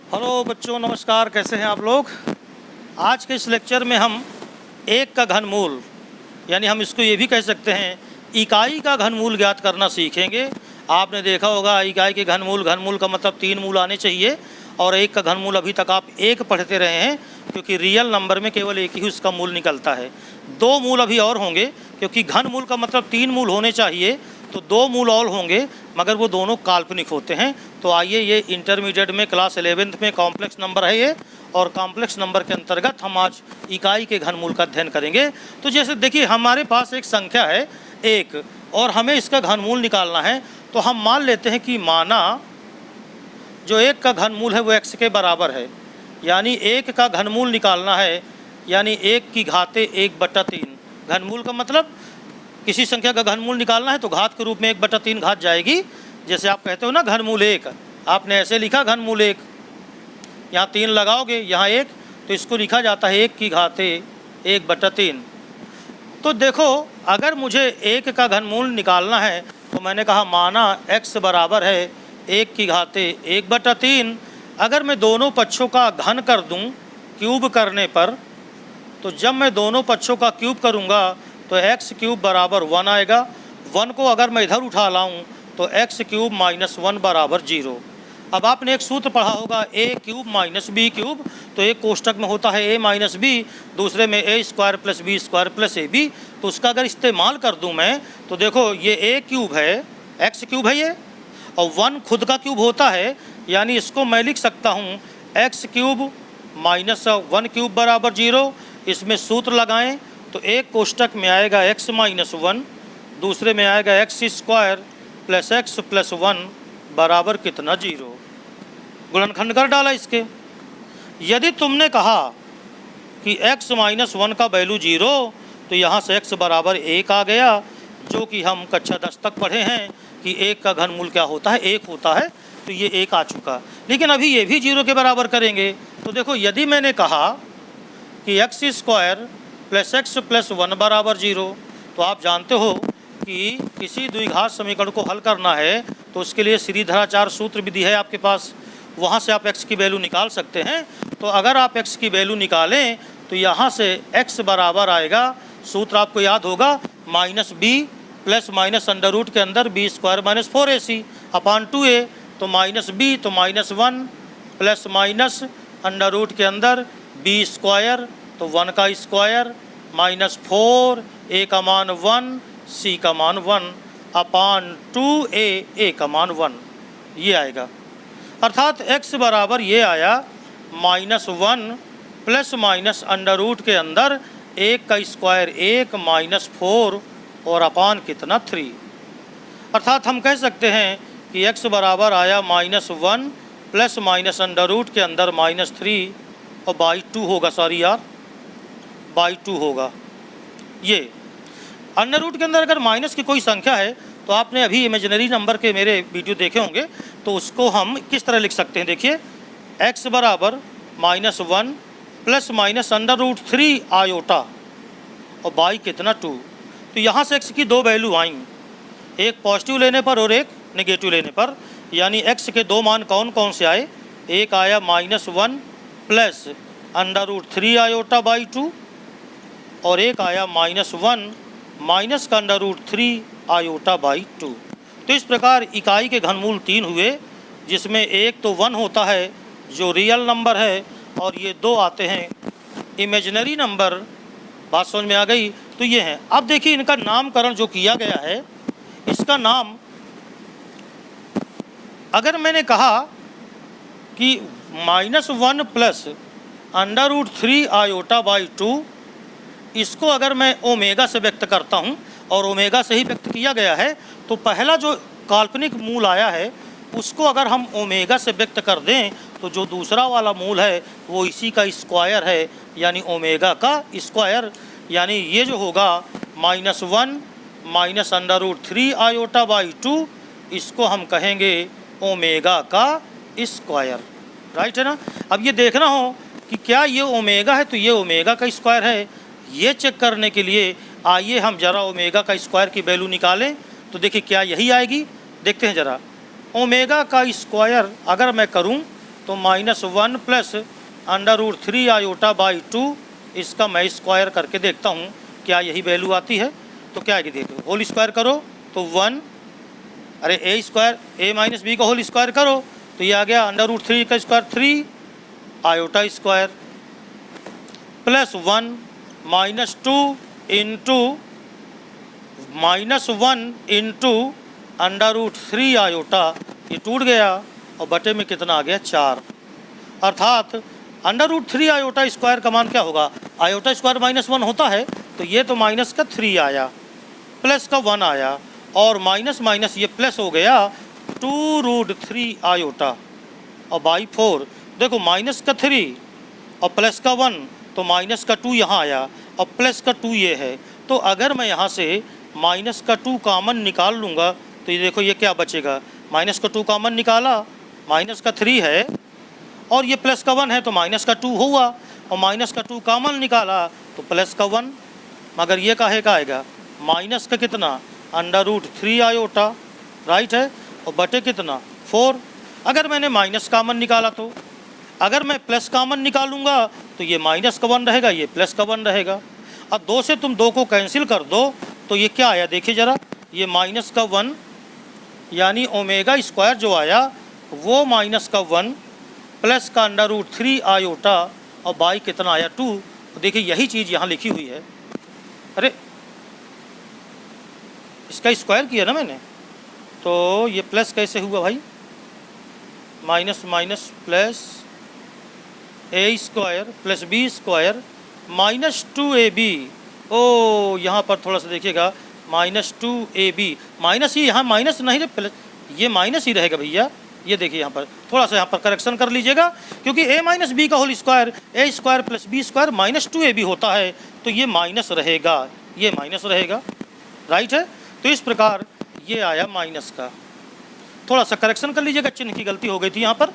Hello बच्चों, नमस्कार। कैसे हैं आप लोग। आज के इस लेक्चर में हम एक का घनमूल यानी हम इसको ये भी कह सकते हैं इकाई का घनमूल ज्ञात करना सीखेंगे। आपने देखा होगा इकाई के घनमूल का मतलब 3 मूल आने चाहिए और एक का घनमूल अभी तक आप एक पढ़ते रहे हैं क्योंकि रियल नंबर में केवल एक ही उसका मूल निकलता है। 2 मूल अभी और होंगे क्योंकि घनमूल का मतलब 3 मूल होने चाहिए, तो 2 मूल और होंगे मगर वो दोनों काल्पनिक होते हैं। तो आइए, ये इंटरमीडिएट में क्लास 11th में कॉम्प्लेक्स नंबर है ये, और कॉम्प्लेक्स नंबर के अंतर्गत हम आज इकाई के घनमूल का अध्ययन करेंगे। तो जैसे देखिए, हमारे पास एक संख्या है 1 और हमें इसका घनमूल निकालना है। तो हम मान लेते हैं कि माना जो 1 का घनमूल है वो x के बराबर है, यानी 1 का घनमूल निकालना है, यानी 1 की घाते 1/3। घनमूल का मतलब किसी संख्या का घनमूल निकालना है तो घात के रूप में 1/3 घात जाएगी। जैसे आप कहते हो ना घनमूल 1, आपने ऐसे लिखा घनमूल 1, यहाँ 3 लगाओगे यहाँ 1, तो इसको लिखा जाता है 1 की घाते 1/3। तो देखो, अगर मुझे 1 का घनमूल निकालना है तो मैंने कहा माना x बराबर है 1 की घाते 1/3। अगर मैं दोनों पक्षों का घन कर दूं क्यूब करने पर, तो जब मैं दोनों पक्षों का क्यूब करूंगा तो x³ बराबर 1 आएगा। 1 को अगर मैं इधर उठा लाऊं तो x³ - 1 बराबर 0। अब आपने एक सूत्र पढ़ा होगा a³ - b³, तो एक कोष्टक में होता है a - b, दूसरे में a² + b² + ab। तो उसका अगर इस्तेमाल कर दूं मैं तो देखो ये a³ है, x³ है ये, और 1 खुद का क्यूब होता है, यानी इसको मैं लिख सकता हूँ x³ - 1³ बराबर 0। इसमें सूत्र लगाएं तो एक कोष्टक में आएगा x - 1, दूसरे में आएगा x² + x + 1 बराबर कितना 0। गुणनखंड कर डाला इसके। यदि तुमने कहा कि x - 1 का वैल्यू 0, तो यहाँ से x बराबर 1 आ गया, जो कि हम कक्षा 10 तक पढ़े हैं कि 1 का घनमूल क्या होता है, 1 होता है। तो ये 1 आ चुका। लेकिन अभी ये भी 0 के बराबर करेंगे। तो देखो, यदि मैंने कहा कि x² + x + 1 बराबर 0, तो आप जानते हो कि किसी द्विघात समीकरण को हल करना है तो उसके लिए श्रीधराचार्य सूत्र विधि है आपके पास, वहाँ से आप x की वैल्यू निकाल सकते हैं। तो अगर आप x की वैल्यू निकालें तो यहाँ से x बराबर आएगा, सूत्र आपको याद होगा, -b + अंडर रूट के अंदर b² - 4ac अपान 2a। तो -b तो -1 + अंडर रूट के अंदर b² तो 1 का स्क्वायर -4 a का मान 1 c का मान 1 अपान 2a a का मान 1, ये आएगा। अर्थात x बराबर ये आया -1 ± अंडर रूट के अंदर 1 का स्क्वायर 1 -4 और अपान कितना 3। अर्थात हम कह सकते हैं कि x बराबर आया -1 ± अंडर रूट के अंदर -3 और /2 होगा, सॉरी यार, /2 होगा। ये अंडर रूट के अंदर अगर माइनस की कोई संख्या है तो आपने अभी इमेजिनरी नंबर के मेरे वीडियो देखे होंगे, तो उसको हम किस तरह लिख सकते हैं। देखिए, x बराबर -1 ± अंडर रूट 3 आयोटा और बाई कितना 2। तो यहाँ से x की 2 वैल्यू आई, एक पॉजिटिव लेने पर और एक नेगेटिव लेने पर। यानी x के 2 मान कौन कौन से आए, एक आया -1 + अंडर रूट 3 आयोटा बाई 2 और एक आया -1 माइनस का अंडर रूट 3 आयोटा बाई 2। तो इस प्रकार इकाई के घनमूल 3 हुए, जिसमें एक तो 1 होता है जो रियल नंबर है और ये 2 आते हैं इमेजिनरी नंबर। बात समझ में आ गई। तो ये हैं। अब देखिए, इनका नामकरण जो किया गया है, इसका नाम, अगर मैंने कहा कि -1 + अंडर रूट 3 आयोटा बाई 2, इसको अगर मैं ओमेगा से व्यक्त करता हूं और ओमेगा से ही व्यक्त किया गया है, तो पहला जो काल्पनिक मूल आया है उसको अगर हम ओमेगा से व्यक्त कर दें तो जो दूसरा वाला मूल है वो इसी का स्क्वायर है, यानी ओमेगा का स्क्वायर। यानी ये जो होगा -1 - अंडर रूट 3 आयोटा बाई 2, इसको हम कहेंगे ओमेगा का स्क्वायर। राइट है ना। अब ये देखना हो कि क्या ये ओमेगा है तो ये ओमेगा का स्क्वायर है। ये चेक करने के लिए आइए हम ज़रा ओमेगा का स्क्वायर की वैल्यू निकालें। तो देखिए क्या यही आएगी, देखते हैं ज़रा। ओमेगा का स्क्वायर अगर मैं करूं तो -1 प्लस √3 आयोटा बाई 2, इसका मैं स्क्वायर करके देखता हूँ क्या यही वैल्यू आती है। तो क्या आएगी देखो, होल स्क्वायर करो तो 1, अरे ए स्क्वायर ए माइनस बी का होल स्क्वायर करो तो ये आ गया √3 का square 3 iota square plus 1 -2 into -1 into √3 iota, ये टूट गया और बटे में कितना आ गया 4, अर्थात √3 आयोटा स्क्वायर का मान क्या होगा, आयोटा स्क्वायर -1 होता है तो ये तो माइनस का 3 आया, प्लस का 1 आया और माइनस माइनस ये प्लस हो गया 2√3 आयोटा और बाई 4। देखो माइनस का 3 और प्लस का 1 तो माइनस का 2 यहाँ आया और प्लस का 2 ये है। तो अगर मैं यहाँ से माइनस का 2 कामन निकाल लूँगा तो ये देखो ये क्या बचेगा, माइनस का 2 कामन निकाला, माइनस का 3 है और ये प्लस का 1 है तो माइनस का 2 हुआ और माइनस का 2 कामन निकाला तो प्लस का 1, मगर ये काहे का आएगा, माइनस का कितना √3 आयोटा, राइट है, और बटे कितना 4। अगर मैंने माइनस कामन निकाला तो, अगर मैं प्लस कामन निकालूंगा तो ये माइनस का 1 रहेगा, ये प्लस का 1 रहेगा। अब 2 से तुम 2 को कैंसिल कर दो तो ये क्या आया देखिए ज़रा, ये माइनस का 1 यानी ओमेगा स्क्वायर जो आया वो माइनस का 1 प्लस का √3 आयोटा और बाई कितना आया 2। तो देखिए यही चीज़ यहाँ लिखी हुई है, अरे इसका स्क्वायर किया ना मैंने, तो ये प्लस कैसे हुआ भाई, minus minus plus a square plus b square -2ab, ओ यहाँ पर थोड़ा सा देखिएगा -2ab, माइनस ही यहाँ माइनस नहीं रहे, प्लस ये माइनस ही रहेगा भैया, ये देखिए यहाँ पर थोड़ा सा यहाँ पर करेक्शन कर लीजिएगा क्योंकि a माइनस बी का whole square a square plus b square -2ab होता है तो ये माइनस रहेगा, ये माइनस रहेगा, राइट है। तो इस प्रकार ये आया माइनस का, थोड़ा सा करेक्शन कर लीजिएगा, चिन्ह की गलती हो गई थी यहाँ पर।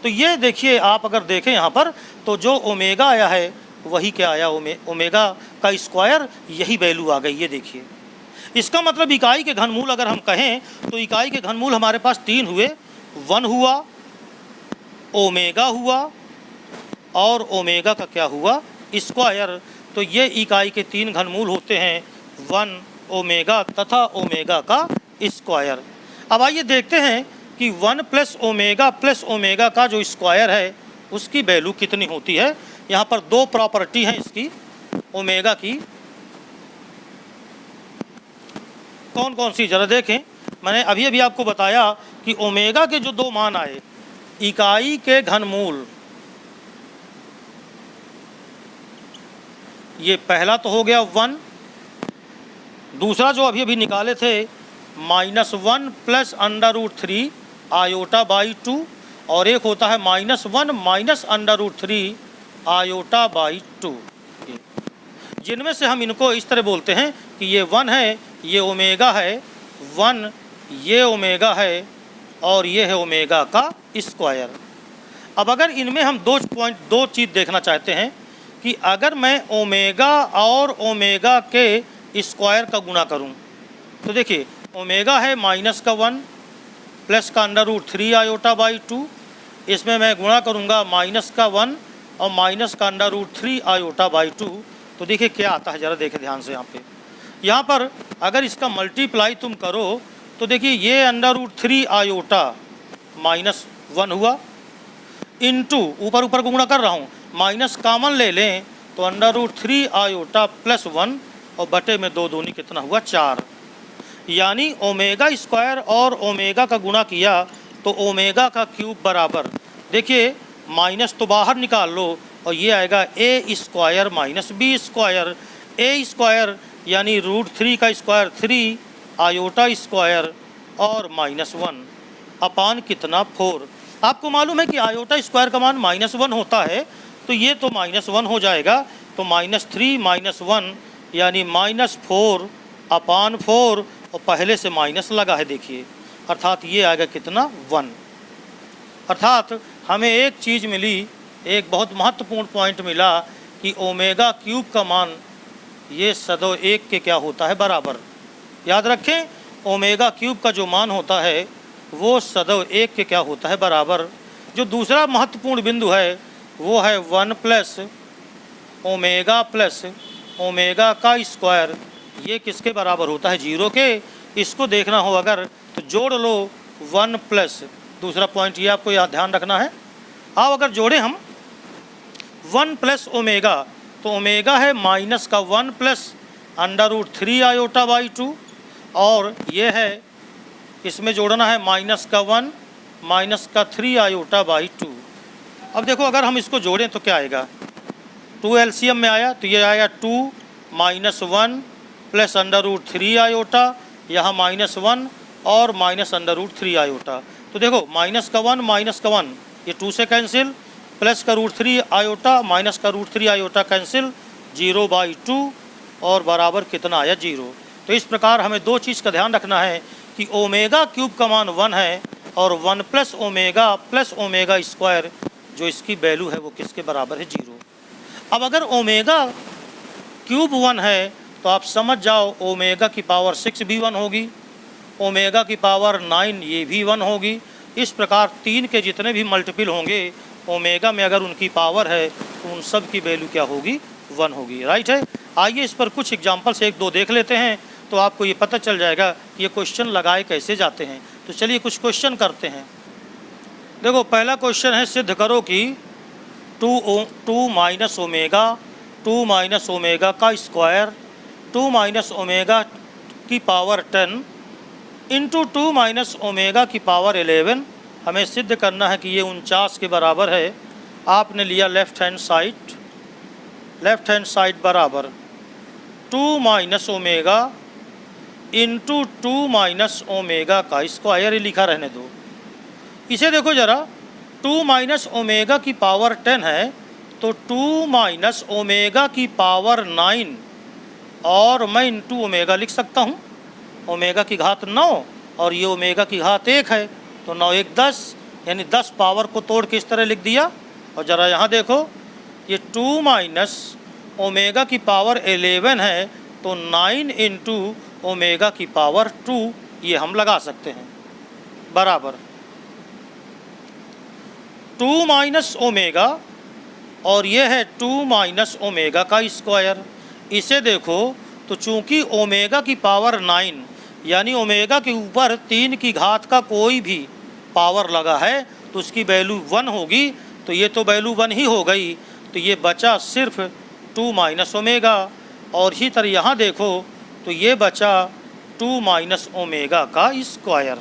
तो ये देखिए आप अगर देखें यहाँ पर तो जो ओमेगा आया है वही क्या आया, ओमेगा का स्क्वायर, यही वैल्यू आ गई, ये देखिए। इसका मतलब इकाई के घनमूल अगर हम कहें तो इकाई के घनमूल हमारे पास 3 हुए, 1 हुआ, ओमेगा हुआ और ओमेगा का क्या हुआ स्क्वायर। तो ये इकाई के 3 घनमूल होते हैं, 1 ओमेगा तथा ओमेगा का स्क्वायर। अब आइए देखते हैं कि 1 प्लस ओमेगा का जो स्क्वायर है उसकी वैल्यू कितनी होती है। यहाँ पर 2 प्रॉपर्टी हैं इसकी ओमेगा की, कौन कौन सी ज़रा देखें। मैंने अभी अभी आपको बताया कि ओमेगा के जो 2 मान आए, इकाई के घनमूल, ये पहला तो हो गया 1, दूसरा जो अभी अभी निकाले थे -1 प्लस √3 आयोटा बाई 2 और एक होता है -1 माइनस √3 आयोटा बाई 2, जिनमें से हम इनको इस तरह बोलते हैं कि ये 1 है, ये ओमेगा है, 1 ये ओमेगा है और ये है ओमेगा का स्क्वायर। अब अगर इनमें हम 2 चीज़ देखना चाहते हैं कि अगर मैं ओमेगा और ओमेगा के स्क्वायर का गुणा करूं तो देखिए ओमेगा है -1 प्लस का √3 आयोटा बाई 2, इसमें मैं गुणा करूंगा -1 और माइनस का √3 आयोटा बाई 2। तो देखिए क्या आता है, ज़रा देखें ध्यान से यहाँ पर अगर इसका मल्टीप्लाई तुम करो तो देखिए ये √3 आयोटा -1 हुआ इंटू ऊपर ऊपर को गुणा कर रहा हूँ, माइनस कामन ले लें तो √3 आयोटा प्लस 1 और बटे में 2 दूनी कितना हुआ 4, यानी ओमेगा स्क्वायर और ओमेगा का गुणा किया तो ओमेगा का क्यूब बराबर, देखिए माइनस तो बाहर निकाल लो और ये आएगा a square minus b square, a square यानी √3 का स्क्वायर 3 आयोटा स्क्वायर और -1 अपान कितना 4। आपको मालूम है कि आयोटा स्क्वायर का मान -1 होता है तो ये तो -1 हो जाएगा, तो -3 -1 यानी -4 अपान 4 और पहले से माइनस लगा है देखिए, अर्थात ये आएगा कितना 1। अर्थात हमें एक चीज़ मिली, एक बहुत महत्वपूर्ण पॉइंट मिला कि ओमेगा क्यूब का मान ये सदैव 1 के क्या होता है बराबर। याद रखें ओमेगा क्यूब का जो मान होता है वो सदैव 1 के क्या होता है बराबर। जो दूसरा महत्वपूर्ण बिंदु है वो है 1 प्लस ओमेगा का स्क्वायर। ये किसके बराबर होता है? 0 के। इसको देखना हो अगर तो जोड़ लो 1 प्लस, दूसरा पॉइंट ये आपको याद ध्यान रखना है। अब अगर जोड़ें हम 1 प्लस ओमेगा, तो ओमेगा है माइनस का 1 प्लस √3 आयोटा बाई 2, और ये है इसमें जोड़ना है माइनस का 1 माइनस का 3 आयोटा बाई 2। अब देखो अगर हम इसको जोड़ें तो क्या आएगा? 2 एलसीएम में आया तो ये आएगा 2 माइनस 1 प्लस √3 आयोटा, यहाँ -1 और माइनस √3 आयोटा। तो देखो माइनस का 1 ये 2 से कैंसिल, प्लस का √3 आयोटा माइनस का √3 आयोटा कैंसिल, 0/2 और बराबर कितना आया? 0। तो इस प्रकार हमें दो चीज़ का ध्यान रखना है कि ओमेगा क्यूब का मान 1 है और 1 प्लस ओमेगा स्क्वायर जो इसकी वैल्यू है वो किसके बराबर है? 0। अब अगर ओमेगा क्यूब 1 है तो आप समझ जाओ ओमेगा की पावर 6 भी 1 होगी, ओमेगा की पावर 9 ये भी 1 होगी। इस प्रकार 3 के जितने भी मल्टीपल होंगे ओमेगा में अगर उनकी पावर है तो उन सब की वैल्यू क्या होगी? 1 होगी। राइट है। आइए इस पर कुछ एग्जाम्पल से 1-2 देख लेते हैं तो आपको ये पता चल जाएगा कि ये क्वेश्चन लगाए कैसे जाते हैं। तो चलिए कुछ क्वेश्चन करते हैं। देखो पहला क्वेश्चन है, सिद्ध करो कि 2 माइनस ओमेगा का स्क्वायर 2 माइनस ओमेगा की पावर 10 इंटू 2 माइनस ओमेगा की पावर 11। हमें सिद्ध करना है कि ये 49 के बराबर है। आपने लिया लेफ्ट हैंड साइड बराबर 2 minus omega into 2 minus omega का स्क्वायर, ये लिखा रहने दो। इसे देखो ज़रा, 2 माइनस ओमेगा की पावर 10 है तो 2 माइनस ओमेगा की पावर 9, और मैं इंटू ओमेगा लिख सकता हूँ। ओमेगा की घात 9 और ये ओमेगा की घात 1 है तो 9 1 10, यानी 10 पावर को तोड़ के इस तरह लिख दिया। और ज़रा यहाँ देखो, ये 2 माइनस ओमेगा की पावर 11 है तो 9 इंटू ओमेगा की पावर 2 ये हम लगा सकते हैं, बराबर 2 माइनस ओमेगा और ये है 2 माइनस ओमेगा का स्क्वायर। इसे देखो तो चूंकि ओमेगा की पावर 9 यानी ओमेगा के ऊपर 3 की घात का कोई भी पावर लगा है तो उसकी वैल्यू 1 होगी, तो ये तो वैल्यू 1 ही हो गई। तो ये बचा सिर्फ 2 माइनस ओमेगा, और इसी तरह यहाँ देखो तो ये बचा 2 माइनस ओमेगा का स्क्वायर।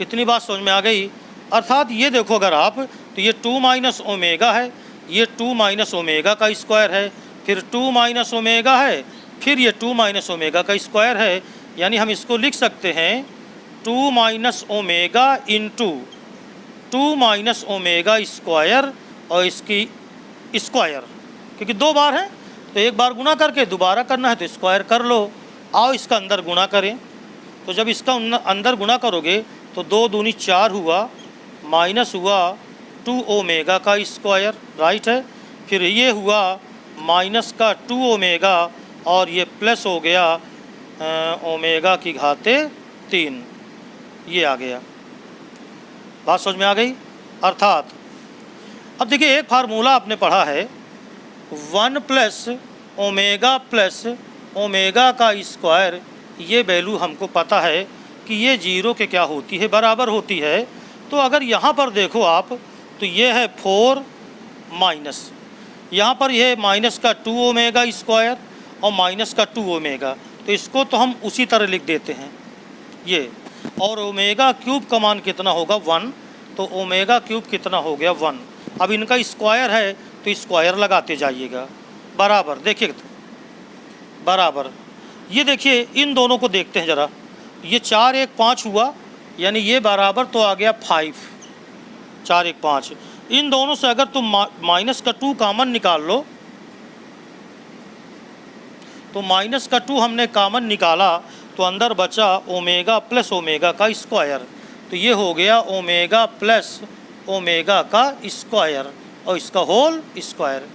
इतनी बात समझ में आ गई। अर्थात ये देखो अगर आप तो ये 2 माइनस ओमेगा है, ये 2 माइनस ओमेगा का स्क्वायर है, फिर 2 माइनस ओमेगा है, फिर ये 2 माइनस ओमेगा का स्क्वायर है। यानी हम इसको लिख सकते हैं 2 minus omega into 2 minus omega square और इसकी स्क्वायर, क्योंकि 2 बार है तो एक बार गुना करके दोबारा करना है तो स्क्वायर कर लो। आओ इसका अंदर गुना करें, तो जब इसका अंदर गुना करोगे तो 2 दूनी 4 हुआ, माइनस हुआ 2 ओमेगा का स्क्वायर, राइट है। फिर ये हुआ माइनस का 2 ओमेगा और ये प्लस हो गया ओमेगा की घाते 3, ये आ गया। बात समझ में आ गई। अर्थात अब देखिए एक फार्मूला आपने पढ़ा है 1 प्लस ओमेगा का स्क्वायर, ये वैल्यू हमको पता है कि ये 0 के क्या होती है? बराबर होती है। तो अगर यहाँ पर देखो आप तो ये है 4 माइनस, यहाँ पर ये माइनस का 2 ओमेगा स्क्वायर और माइनस का 2 ओमेगा, तो इसको तो हम उसी तरह लिख देते हैं ये। और ओमेगा क्यूब का मान कितना होगा? 1, तो ओमेगा क्यूब कितना हो गया? 1। अब इनका स्क्वायर है तो स्क्वायर लगाते जाइएगा, बराबर। देखिए बराबर, ये देखिए इन दोनों को देखते हैं ज़रा, ये 4 1 5 हुआ, यानी ये बराबर तो आ गया 5, 4 1 5। इन दोनों से अगर तुम माइनस का 2 कॉमन निकाल लो तो माइनस का 2 हमने कॉमन निकाला तो अंदर बचा ओमेगा प्लस ओमेगा का स्क्वायर, तो ये हो गया ओमेगा प्लस ओमेगा का स्क्वायर और इसका होल स्क्वायर।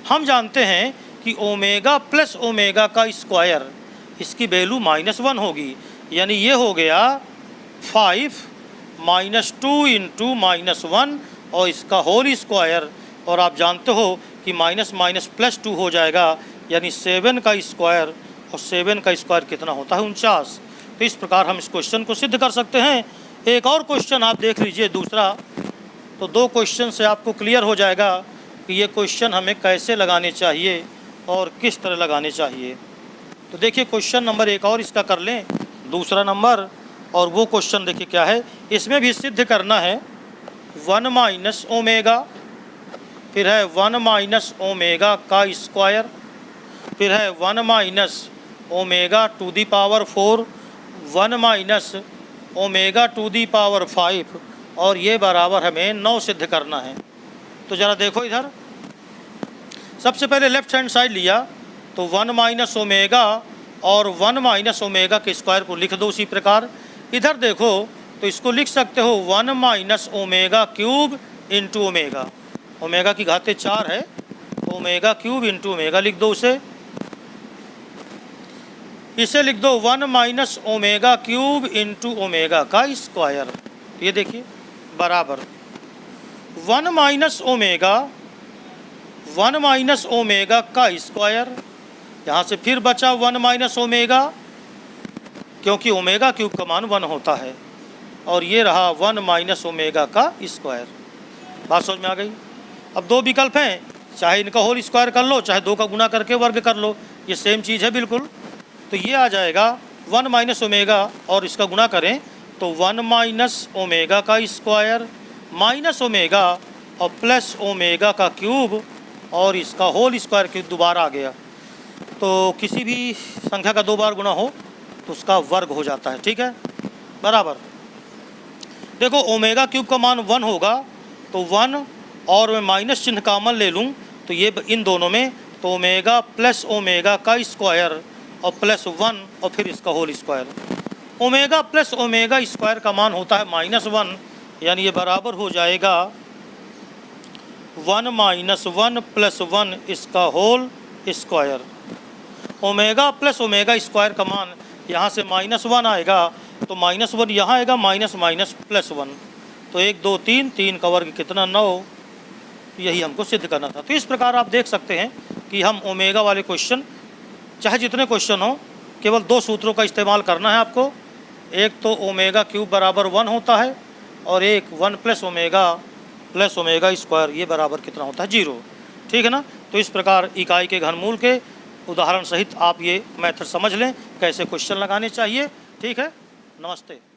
हम जानते हैं कि ओमेगा प्लस ओमेगा का स्क्वायर इसकी वैल्यू -1 होगी, यानी ये हो गया 5 -2 इंटू -1 और इसका होल स्क्वायर, और आप जानते हो कि माइनस माइनस प्लस 2 हो जाएगा, यानी 7 का स्क्वायर, और 7 का स्क्वायर कितना होता है 49। तो इस प्रकार हम इस क्वेश्चन को सिद्ध कर सकते हैं। एक और क्वेश्चन आप देख लीजिए दूसरा, तो 2 क्वेश्चन से आपको क्लियर हो जाएगा कि ये क्वेश्चन हमें कैसे लगाने चाहिए और किस तरह लगाने चाहिए। तो देखिए क्वेश्चन नंबर 1 और इसका कर लें, दूसरा नंबर, और वो क्वेश्चन देखिए क्या है। इसमें भी सिद्ध करना है 1 माइनस ओमेगा, फिर है 1 माइनस ओमेगा का स्क्वायर, फिर है 1 minus omega to the power 4, 1 minus omega to the power 5, और ये बराबर हमें 9 सिद्ध करना है। तो ज़रा देखो इधर, सबसे पहले लेफ्ट हैंड साइड लिया तो 1 माइनस ओमेगा और 1 माइनस ओमेगा के स्क्वायर को लिख दो उसी प्रकार। इधर देखो तो इसको लिख सकते हो 1 minus omega cube into omega, omega की घाते 4 है, तो ओमेगा क्यूब इंटू ओमेगा लिख दो उसे। इसे लिख दो 1 minus omega cube into omega का स्क्वायर। ये देखिए बराबर 1 माइनस ओमेगा का स्क्वायर, यहाँ से फिर बचा 1 माइनस ओमेगा, क्योंकि ओमेगा क्यूब का मान 1 होता है, और ये रहा 1 माइनस ओमेगा का स्क्वायर। बात समझ में आ गई। अब 2 विकल्प हैं, चाहे इनका होल स्क्वायर कर लो, चाहे 2 का गुना करके वर्ग कर लो, ये सेम चीज़ है बिल्कुल। तो ये आ जाएगा 1 माइनस ओमेगा और इसका गुना करें तो 1 माइनस ओमेगा का स्क्वायर माइनस ओमेगा और प्लस ओमेगा का क्यूब, और इसका होल स्क्वायर क्यूब दोबारा आ गया। तो किसी भी संख्या का 2 बार गुना हो तो उसका वर्ग हो जाता है, ठीक है, बराबर। देखो ओमेगा क्यूब का मान 1 होगा, तो 1 और मैं माइनस चिन्ह कॉमन ले लूँ तो ये इन दोनों में, तो ओमेगा प्लस ओमेगा का स्क्वायर और प्लस 1 और फिर इसका whole square. Omega plus omega square का मान होता है -1, यानी ये बराबर हो जाएगा 1 माइनस 1 प्लस 1 इसका whole square. Omega plus omega square का मान यहाँ से -1 आएगा, तो -1 यहाँ आएगा, माइनस माइनस प्लस 1, तो 1 2 3, 3 का वर्ग कितना 9, यही हमको सिद्ध करना था। तो इस प्रकार आप देख सकते हैं कि हम ओमेगा वाले क्वेश्चन, चाहे जितने क्वेश्चन हो, केवल 2 सूत्रों का इस्तेमाल करना है आपको। एक तो ओमेगा क्यूब बराबर 1 होता है, और एक 1 प्लस ओमेगा स्क्वायर, ये बराबर कितना होता है 0, ठीक है ना। तो इस प्रकार इकाई के घनमूल के उदाहरण सहित आप ये मेथड समझ लें कैसे क्वेश्चन लगाने चाहिए, ठीक है। नमस्ते।